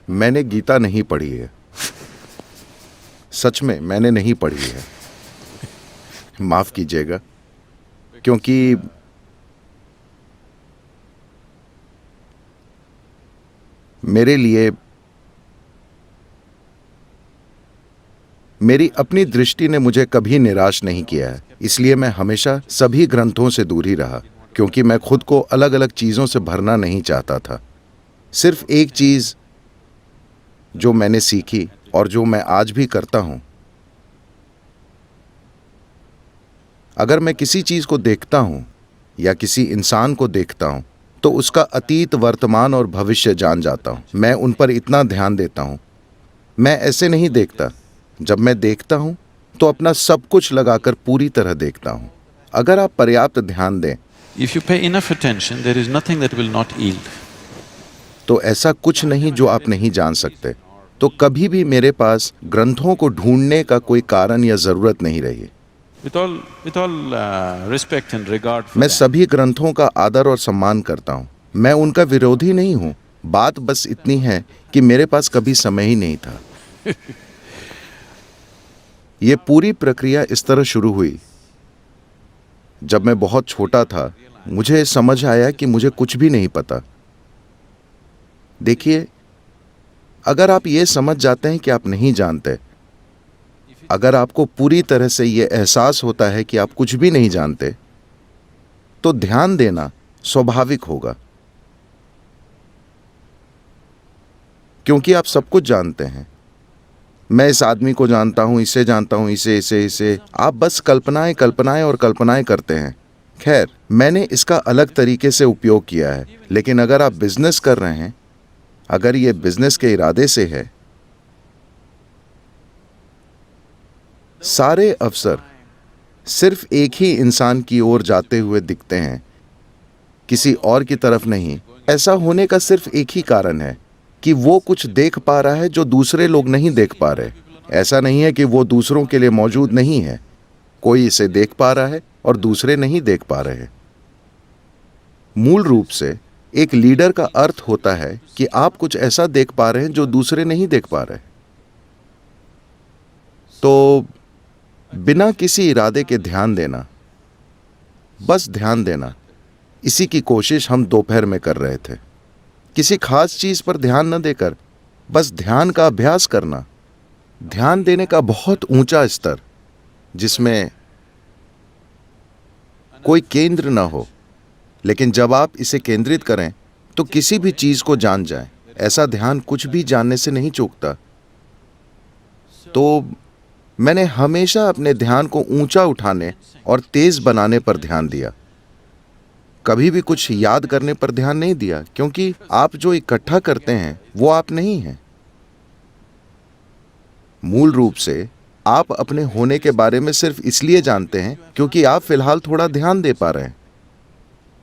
मैंने गीता नहीं पढ़ी है। सच में मैंने नहीं पढ़ी है, माफ कीजिएगा, क्योंकि मेरे लिए मेरी अपनी दृष्टि ने मुझे कभी निराश नहीं किया है। इसलिए मैं हमेशा सभी ग्रंथों से दूर ही रहा, क्योंकि मैं खुद को अलग अलग चीजों से भरना नहीं चाहता था। सिर्फ एक चीज जो मैंने सीखी और जो मैं आज भी करता हूं, अगर मैं किसी चीज को देखता हूं या किसी इंसान को देखता हूं तो उसका अतीत, वर्तमान और भविष्य जान जाता हूं। मैं उन पर इतना ध्यान देता हूं। मैं ऐसे नहीं देखता। जब मैं देखता हूं तो अपना सब कुछ लगाकर पूरी तरह देखता हूं। अगर आप पर्याप्त ध्यान दें, If you pay enough attention, there is nothing that will not yield. तो ऐसा कुछ नहीं जो आप नहीं जान सकते। तो कभी भी मेरे पास ग्रंथों को ढूंढने का कोई कारण या जरूरत नहीं रही। With all respect and regard for मैं that, सभी ग्रंथों का आदर और सम्मान करता हूँ। मैं उनका विरोधी नहीं हूँ। बात बस इतनी है कि मेरे पास कभी समय ही नहीं था। ये पूरी प्रक्रिया इस तरह शुरू हुई। जब मैं बहुत छोटा था, मुझे समझ आया कि मुझे कुछ भी नहीं पता। देखिए, अगर आप ये समझ जाते हैं कि आप नहीं जानते, अगर आपको पूरी तरह से ये एहसास होता है कि आप कुछ भी नहीं जानते, तो ध्यान देना स्वाभाविक होगा, क्योंकि आप सब कुछ जानते हैं। मैं इस आदमी को जानता हूं, इसे जानता हूं, इसे। आप बस कल्पनाएं और कल्पनाएं करते हैं। खैर, मैंने इसका अलग तरीके से उपयोग किया है, लेकिन अगर आप बिजनेस कर रहे हैं, अगर ये बिजनेस के इरादे से है, सारे अवसर सिर्फ एक ही इंसान की ओर जाते हुए दिखते हैं, किसी और की तरफ नहीं। ऐसा होने का सिर्फ एक ही कारण है कि वो कुछ देख पा रहा है जो दूसरे लोग नहीं देख पा रहे। ऐसा नहीं है कि वो दूसरों के लिए मौजूद नहीं है। कोई इसे देख पा रहा है और दूसरे नहीं देख पा रहे। मूल रूप से एक लीडर का अर्थ होता है कि आप कुछ ऐसा देख पा रहे हैं जो दूसरे नहीं देख पा रहे। तो बिना किसी इरादे के ध्यान देना, बस ध्यान देना, इसी की कोशिश हम दोपहर में कर रहे थे। किसी खास चीज पर ध्यान न देकर बस ध्यान का अभ्यास करना। ध्यान देने का बहुत ऊंचा स्तर, जिसमें कोई केंद्र न हो, लेकिन जब आप इसे केंद्रित करें तो किसी भी चीज को जान जाएं। ऐसा ध्यान कुछ भी जानने से नहीं चूकता। तो मैंने हमेशा अपने ध्यान को ऊंचा उठाने और तेज बनाने पर ध्यान दिया। कभी भी कुछ याद करने पर ध्यान नहीं दिया, क्योंकि आप जो इकट्ठा करते हैं वो आप नहीं हैं। मूल रूप से आप अपने होने के बारे में सिर्फ इसलिए जानते हैं क्योंकि आप फिलहाल थोड़ा ध्यान दे पा रहे हैं।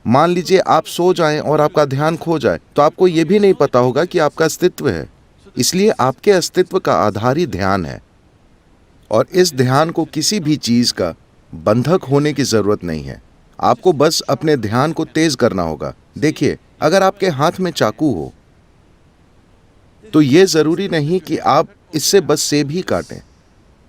मान लीजिए आप सो जाएं और आपका ध्यान खो जाए, तो आपको यह भी नहीं पता होगा कि आपका अस्तित्व है। इसलिए आपके अस्तित्व का आधार ही ध्यान है, और इस ध्यान को किसी भी चीज का बंधक होने की जरूरत नहीं है। आपको बस अपने ध्यान को तेज करना होगा। देखिए, अगर आपके हाथ में चाकू हो तो यह जरूरी नहीं कि आप इससे बस सेब ही काटें।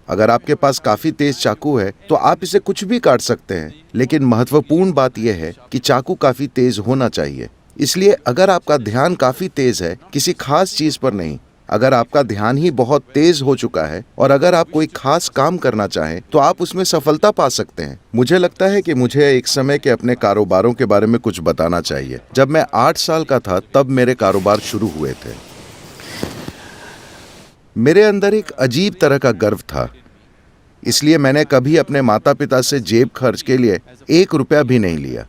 अगर आपके पास काफी तेज चाकू है तो आप इसे कुछ भी काट सकते हैं, लेकिन महत्वपूर्ण बात यह है कि चाकू काफी तेज होना चाहिए। इसलिए अगर आपका ध्यान काफी तेज है, किसी खास चीज पर नहीं, अगर आपका ध्यान ही बहुत तेज हो चुका है और अगर आप कोई खास काम करना चाहें तो आप उसमें सफलता पा सकते हैं। मुझे लगता है कि मुझे एक समय के अपने कारोबारों के बारे में कुछ बताना चाहिए। जब मैं 8 साल का था तब मेरे कारोबार शुरू हुए थे। मेरे अंदर एक अजीब तरह का गर्व था। इसलिए मैंने कभी अपने माता पिता से जेब खर्च के लिए 1 रुपया भी नहीं लिया।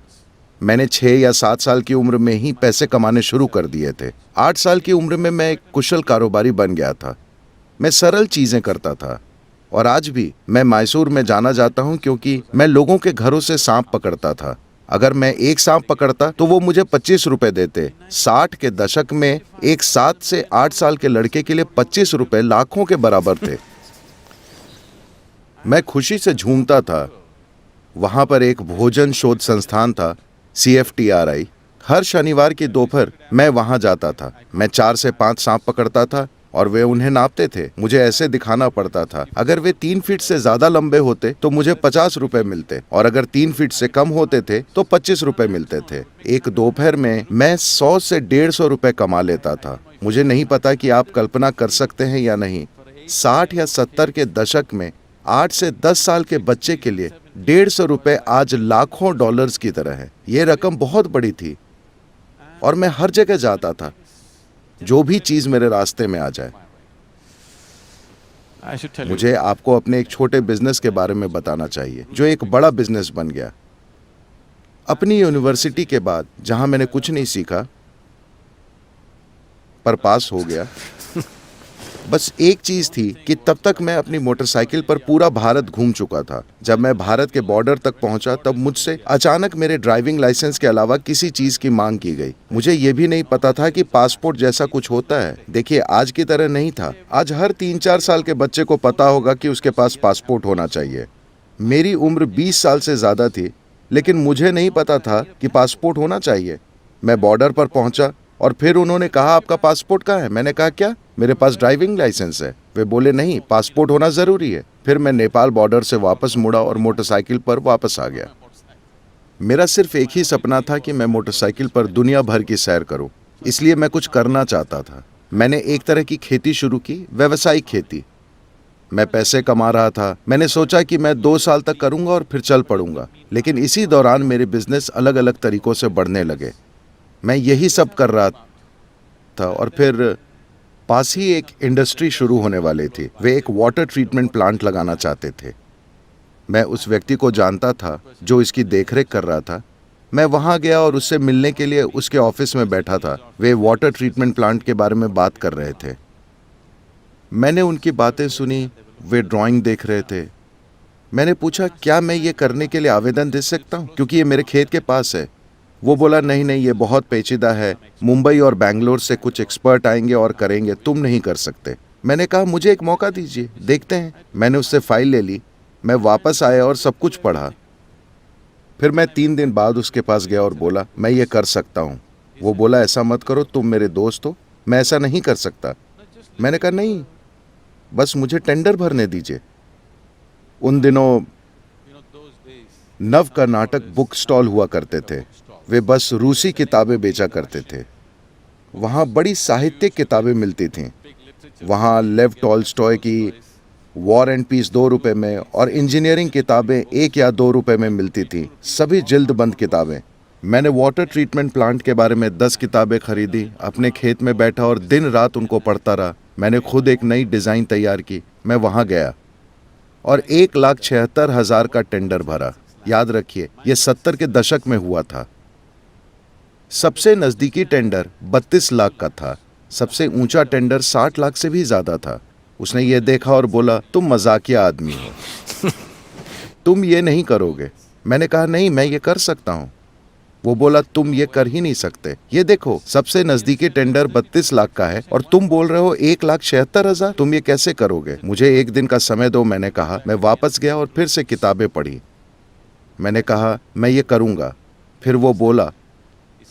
मैंने 6 या 7 साल की उम्र में ही पैसे कमाने शुरू कर दिए थे। 8 साल की उम्र में मैं एक कुशल कारोबारी बन गया था। मैं सरल चीजें करता था, और आज भी मैं मैसूर में जाना जाता हूं क्योंकि मैं लोगों के घरों से सांप पकड़ता था। अगर मैं एक सांप पकड़ता तो वो मुझे 25 रुपए देते। 60 के दशक में एक 7 से 8 साल के लड़के के लिए 25 रुपए लाखों के बराबर थे। मैं खुशी से झूमता था। वहां पर एक भोजन शोध संस्थान था, CFTRI, हर शनिवार की दोपहर मैं वहां जाता था। मैं 4 से 5 सांप पकड़ता था और वे उन्हें नापते थे। मुझे ऐसे दिखाना पड़ता था, अगर वे 3 फीट से ज्यादा लंबे होते तो मुझे 50 रुपए मिलते, और अगर 3 फीट से कम होते थे तो 25 रुपए मिलते थे। एक दोपहर में मैं 100 से 150 रुपए कमा लेता था। मुझे नहीं पता कि आप कल्पना कर सकते हैं या नहीं, 60 या 70 के दशक में 8 से 10 साल के बच्चे के लिए 150 रुपए आज लाखों डॉलर्स की तरह है। ये रकम बहुत बड़ी थी और मैं हर जगह जाता था, जो भी चीज मेरे रास्ते में आ जाए। I should tell you. मुझे आपको अपने एक छोटे बिजनेस के बारे में बताना चाहिए जो एक बड़ा बिजनेस बन गया। अपनी यूनिवर्सिटी के बाद, जहां मैंने कुछ नहीं सीखा पर पास हो गया, बस एक चीज थी कि तब तक मैं अपनी मोटरसाइकिल पर पूरा भारत घूम चुका था। जब मैं भारत के बॉर्डर तक पहुंचा तब मुझसे अचानक मेरे ड्राइविंग लाइसेंस के अलावा किसी चीज की मांग की गई। मुझे ये भी नहीं पता था कि पासपोर्ट जैसा कुछ होता है। देखिए, आज की तरह नहीं था। आज हर 3-4 साल के बच्चे को पता होगा कि उसके पास पासपोर्ट होना चाहिए। मेरी उम्र 20 साल से ज्यादा थी, लेकिन मुझे नहीं पता था कि पासपोर्ट होना चाहिए। मैं बॉर्डर पर पहुंचा और फिर उन्होंने कहा, आपका पासपोर्ट कहाँ है? मैंने कहा, क्या? मेरे पास ड्राइविंग लाइसेंस है। वे बोले, नहीं, पासपोर्ट होना जरूरी है। फिर मैं नेपाल बॉर्डर से वापस मुड़ा और मोटरसाइकिल पर वापस आ गया। मेरा सिर्फ एक ही सपना था कि मैं मोटरसाइकिल पर दुनिया भर की सैर करूं, इसलिए मैं कुछ करना चाहता था। मैंने एक तरह की खेती शुरू की, व्यावसायिक खेती। मैं पैसे कमा रहा था। मैंने सोचा कि मैं 2 साल तक करूंगा और फिर चल पड़ूंगा, लेकिन इसी दौरान मेरे बिजनेस अलग अलग तरीकों से बढ़ने लगे। मैं यही सब कर रहा था और फिर पास ही एक इंडस्ट्री शुरू होने वाली थी। वे एक वाटर ट्रीटमेंट प्लांट लगाना चाहते थे। मैं उस व्यक्ति को जानता था जो इसकी देखरेख कर रहा था। मैं वहां गया और उससे मिलने के लिए उसके ऑफिस में बैठा था। वे वाटर ट्रीटमेंट प्लांट के बारे में बात कर रहे थे। मैंने उनकी बातें सुनी। वे ड्राइंग देख रहे थे। मैंने पूछा, क्या मैं ये करने के लिए आवेदन दे सकता हूँ, क्योंकि ये मेरे खेत के पास है? वो बोला, नहीं नहीं, ये बहुत पेचीदा है। मुंबई और बैंगलोर से कुछ एक्सपर्ट आएंगे और करेंगे, तुम नहीं कर सकते। मैंने कहा, मुझे एक मौका दीजिए, देखते हैं। मैंने उससे फाइल ले ली। मैं वापस आया और सब कुछ पढ़ा। फिर मैं 3 दिन बाद उसके पास गया और बोला, मैं ये कर सकता हूँ। वो बोला, ऐसा मत करो, तुम मेरे दोस्त हो, मैं ऐसा नहीं कर सकता। मैंने कहा, नहीं, बस मुझे टेंडर भरने दीजिए। उन दिनों नव कर्नाटक बुक स्टॉल हुआ करते थे। वे बस रूसी किताबें बेचा करते थे। वहाँ बड़ी साहित्यिक किताबें मिलती थीं। वहाँ लेव टॉल्स्टॉय की वॉर एंड पीस 2 रुपए में और इंजीनियरिंग किताबें 1 या 2 रुपए में मिलती थीं, सभी जिल्दबंद किताबें। मैंने वाटर ट्रीटमेंट प्लांट के बारे में 10 किताबें खरीदी, अपने खेत में बैठा और दिन रात उनको पढ़ता रहा। मैंने खुद एक नई डिज़ाइन तैयार की। मैं वहाँ गया और 1,76,000 का टेंडर भरा। याद रखिए, ये 70 के दशक में हुआ था। सबसे नजदीकी टेंडर 32 लाख का था। सबसे ऊंचा टेंडर 60 लाख से भी ज्यादा था। उसने ये देखा और बोला, तुम मजाकिया आदमी हो, तुम ये नहीं करोगे। मैंने कहा, नहीं, मैं ये कर सकता हूँ। वो बोला, तुम ये कर ही नहीं सकते। ये देखो, सबसे नजदीकी टेंडर 32 लाख का है और तुम बोल रहे हो 1,76,000। तुम ये कैसे करोगे? मुझे 1 दिन का समय दो, मैंने कहा। मैं वापस गया और फिर से किताबें पढ़ी। मैंने कहा, मैं ये करूँगा। फिर वो बोला,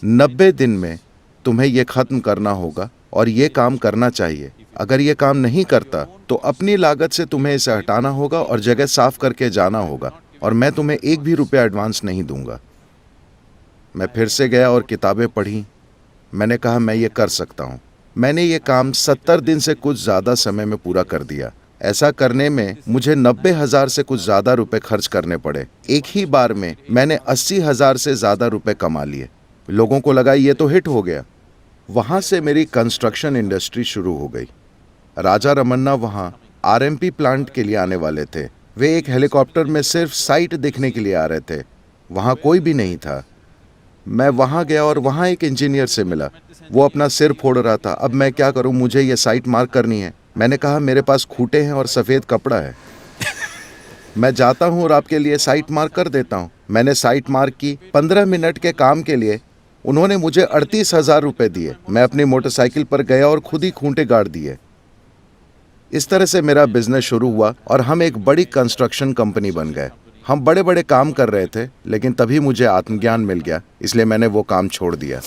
90 दिन में तुम्हें ये खत्म करना होगा और ये काम करना चाहिए। अगर ये काम नहीं करता तो अपनी लागत से तुम्हें इसे हटाना होगा और जगह साफ करके जाना होगा, और मैं तुम्हें 1 भी रुपया एडवांस नहीं दूंगा। मैं फिर से गया और किताबें पढ़ी। मैंने कहा, मैं ये कर सकता हूँ। मैंने ये काम 70 दिन से कुछ ज़्यादा समय में पूरा कर दिया। ऐसा करने में मुझे 90,000 से कुछ ज़्यादा रुपए खर्च करने पड़े। एक ही बार में मैंने 80,000 से ज़्यादा रुपए कमा लिए। लोगों को लगा ये तो हिट हो गया। वहाँ से मेरी कंस्ट्रक्शन इंडस्ट्री शुरू हो गई। राजा रमन्ना वहाँ आरएमपी प्लांट के लिए आने वाले थे। वे एक हेलीकॉप्टर में सिर्फ साइट देखने के लिए आ रहे थे। वहाँ कोई भी नहीं था। मैं वहाँ गया और वहाँ एक इंजीनियर से मिला। वो अपना सिर फोड़ रहा था। अब मैं क्या करूँ, मुझे ये साइट मार्क करनी है। मैंने कहा, मेरे पास खूंटे हैं और सफ़ेद कपड़ा है, मैं जाता हूँ और आपके लिए साइट मार्क कर देता हूँ। मैंने साइट मार्क की। 15 मिनट के काम के लिए उन्होंने मुझे 38,000 रुपये दिए। मैं अपनी मोटरसाइकिल पर गया और खुद ही खूंटे गाड़ दिए। इस तरह से मेरा बिजनेस शुरू हुआ और हम एक बड़ी कंस्ट्रक्शन कंपनी बन गए। हम बड़े बड़े काम कर रहे थे, लेकिन तभी मुझे आत्मज्ञान मिल गया, इसलिए मैंने वो काम छोड़ दिया।